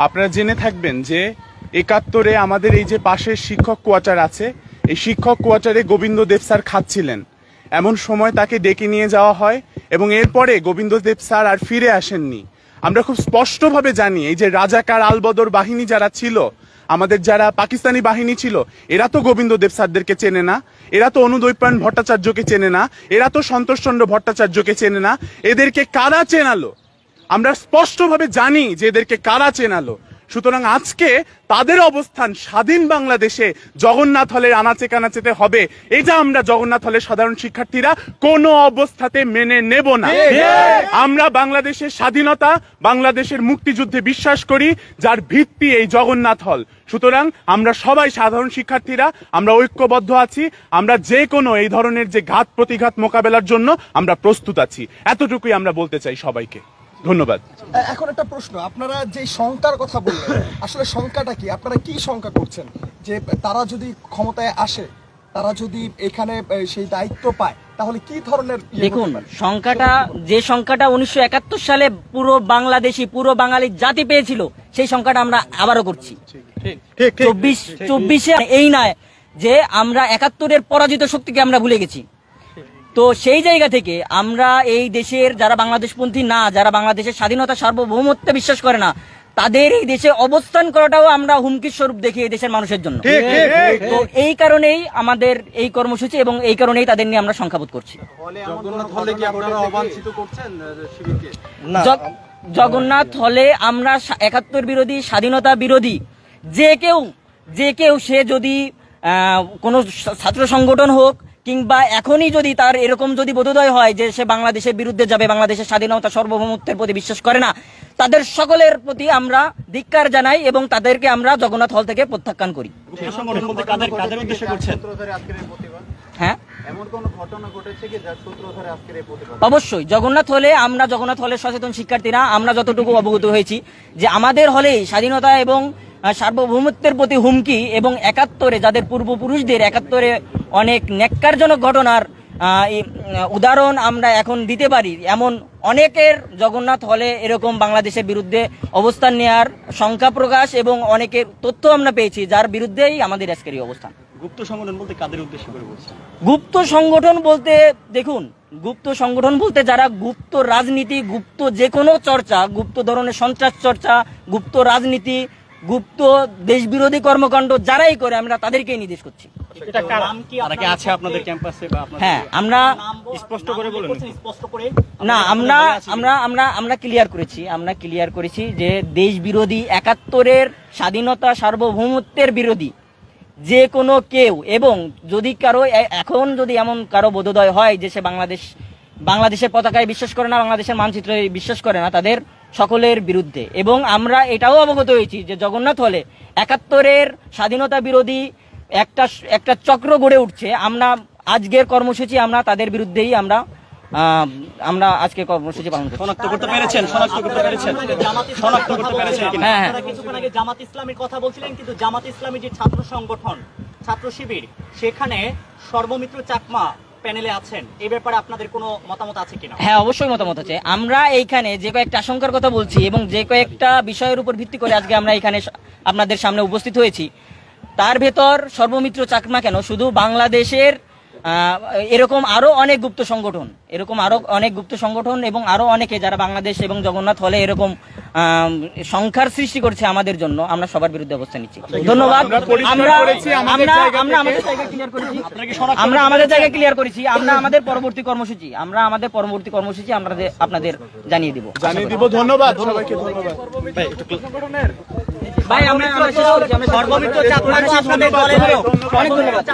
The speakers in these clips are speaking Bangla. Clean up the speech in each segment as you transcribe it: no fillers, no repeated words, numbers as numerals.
আপনারা জেনে থাকবেন যে ৭১-এ আমাদের এই যে পাশের শিক্ষক কোয়ার্টার আছে, এই শিক্ষক কোয়ার্টারে গোবিন্দ দেব স্যার খাচ্ছিলেন। এমন সময় তাকে ডেকে নিয়ে যাওয়া হয় এবং এরপরে গোবিন্দ দেব স্যার আর ফিরে আসেননি। আমরা খুব স্পষ্টভাবে জানি এই যে রাজাকার আলবদর বাহিনী যারা ছিল, আমাদের যারা পাকিস্তানি বাহিনী ছিল, এরা তো গোবিন্দ দেব স্যারদেরকে চেনে না, এরা তো অনুদৈপায়ন ভট্টাচার্যকে চেনে না, এরা তো সন্তোষচন্দ্র ভট্টাচার্যকে চেনে না। এদেরকে কারা চেনালো? আমরা স্পষ্টভাবে জানি যে এদেরকে কারা চেনালো। সুতরাং আজকে তাদের অবস্থান স্বাধীন বাংলাদেশে জগন্নাথ হলের আনাচে কানাচেতে হবে, এটা আমরা জগন্নাথ হলের সাধারণ শিক্ষার্থীরা কোনো অবস্থাতে মেনে নেব না। আমরা বাংলাদেশের স্বাধীনতা, বাংলাদেশের মুক্তিযুদ্ধে বিশ্বাস করি, যার ভিত্তি এই জগন্নাথ হল। সুতরাং আমরা সবাই সাধারণ শিক্ষার্থীরা আমরা ঐক্যবদ্ধ আছি। আমরা যে কোনো এই ধরনের যে ঘাত প্রতিঘাত মোকাবেলার জন্য আমরা প্রস্তুত আছি। এতটুকুই আমরা বলতে চাই সবাইকে। ধন্যবাদ। এখন একটা প্রশ্ন, আপনারা যে শঙ্কার কথা বললেন, আসলে শঙ্কাটা কি? আপনারা কি শঙ্কা করছেন যে তারা যদি ক্ষমতায় আসে, তারা যদি এখানে সেই দায়িত্ব পায়, তাহলে কি ধরনের? দেখুন, যে সংখ্যাটা 1971 সালে পুরো বাংলাদেশি, পুরো বাঙালি জাতি পেয়েছিল, সেই সংখ্যাটা আমরা আবারও করছি। 24-এ এই নয় যে আমরা 71-এর পরাজিত শক্তিকে আমরা ভুলে গেছি। তো সেই জায়গা থেকে আমরা এই দেশের যারা বাংলাদেশপন্থী না, যারা বাংলাদেশের স্বাধীনতা সার্বভৌমত্বে বিশ্বাস করে না, তাদের এই দেশে অবস্থান করাটাও আমরা হুমকির স্বরূপ দেখি এই দেশের মানুষের জন্য। তো এই কারণেই আমাদের এই কর্মসূচি এবং এই কারণেই তাদের নিয়ে আমরা সংখ্যাবোধ করছি। জগন্নাথ হলে আমরা ৭১ বিরোধী, স্বাধীনতা বিরোধী যে কেউ সে যদি কোনো ছাত্র সংগঠন হোক কিংবা এখনই যদি তার এরকম যদি বোধোদয় হয় যে সে বাংলাদেশের বিরুদ্ধে যাবে, বাংলাদেশের স্বাধীনতা সার্বভৌমত্বের প্রতি বিশ্বাস করে না, তাদের সকলের প্রতি আমরা ধিক্কার জানাই এবং তাদেরকে আমরা জগন্নাথ হল থেকে প্রত্যাখ্যান করি। হ্যাঁ, অবশ্যই জগন্নাথ হলের সচেতন শিক্ষার্থীরা আমরা যতটুকু অবগত হয়েছি যে আমাদের হলেই স্বাধীনতা এবং সার্বভৌমত্বের প্রতি হুমকি এবং ৭১-এ যাদের পূর্বপুরুষদের ৭১-এ অনেক ন্যাক্কারজনক ঘটনার উদাহরণ আমরা এখন দিতে পারি, এমন অনেকের জগন্নাথ হলে এরকম বাংলাদেশের বিরুদ্ধে অবস্থান নেওয়ার সংখ্যা প্রকাশ এবং অনেকের তথ্য আমরা পেয়েছি, যার বিরুদ্ধেই আমাদের আজকের এই অবস্থান। গুপ্ত সংগঠন বলতে কাদের উদ্দেশ্য করে বলছেন? গুপ্ত সংগঠন বলতে দেখুন, গুপ্ত সংগঠন বলতে যারা গুপ্ত রাজনীতি, গুপ্ত যে কোনো চর্চা, গুপ্ত ধরনের সন্ত্রাস চর্চা, গুপ্ত রাজনীতি, গুপ্ত দেশ বিরোধী কর্মকাণ্ড যারাই করে আমরা তাদেরকেই নির্দেশ করছি। হ্যাঁ, আমরা ক্লিয়ার করেছি যে দেশ বিরোধী, ৭১-এর স্বাধীনতা সার্বভৌমত্বের বিরোধী যে কোনো কেউ, এবং যদি কারো এখন যদি এমন কারো বোধোদয় হয় যে সে বাংলাদেশের পতাকায় বিশ্বাস করে না, বাংলাদেশের মানচিত্রে বিশ্বাস করে না, তাদের সকলের বিরুদ্ধে। এবং আমরা এটাও অবগত হয়েছি যে জগন্নাথ হলে ৭১-এর স্বাধীনতা বিরোধী একটা চক্র গড়ে উঠছে। আমরা আজকের কর্মসূচি আমরা তাদের বিরুদ্ধেই আমরা আজকে কর্মসূচি পালন করছি। শনাক্ত করতে পেরেছেন? হ্যাঁ, কিছুক্ষণ আগে জামাত ইসলামের কথা বলছিলেন, কিন্তু জামাত ইসলামী যে ছাত্র সংগঠন, ছাত্র শিবির, সেখানে সর্বমিত্র চাকমা প্যানেলে আছেন, এই ব্যাপারে আপনাদের কোনো মতামত আছে কিনা? হ্যাঁ, অবশ্যই মতামত আছে। আমরা এইখানে যে কয়েকটা আশঙ্কার কথা বলছি এবং যে কয়েকটা বিষয়ের উপর ভিত্তি করে আজকে আমরা এখানে আপনাদের সামনে উপস্থিত হয়েছি, তার ভেতর সর্বমিত্র চাকমা কেন, শুধু বাংলাদেশের এরকম আরো অনেক গুপ্ত সংগঠন এবং আরো অনেকে যারা বাংলাদেশ এবং জগন্নাথ হলে এরকম সংখ্যার সৃষ্টি করছে আমাদের জন্য, আমরা সবার বিরুদ্ধে অবস্থান নিচ্ছি। ধন্যবাদ। আমরা আমাদের জায়গায় ক্লিয়ার করেছি। আমরা আমাদের পরবর্তী কর্মসূচি আমরা আপনাদের জানিয়ে দিব। ধন্যবাদ সবাইকে। ধন্যবাদ ভাই, আমরা সর্বমিত্র চাকমা আপনাদের দলের অনেক ধন্যবাদ।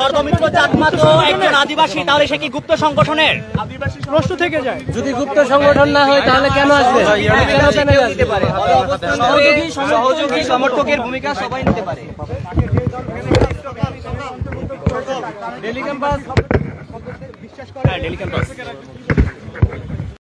সর্বমিত্র চাকমা তো একজন আদিবাসী, তাহলে সে কি গুপ্ত সংগঠনের? প্রশ্ন থেকে যায়, যদি গুপ্ত সংগঠন না হয় তাহলে কেন আসবে? সহযোগী সমর্থকের ভূমিকা সবাই নিতে পারে। Daily campus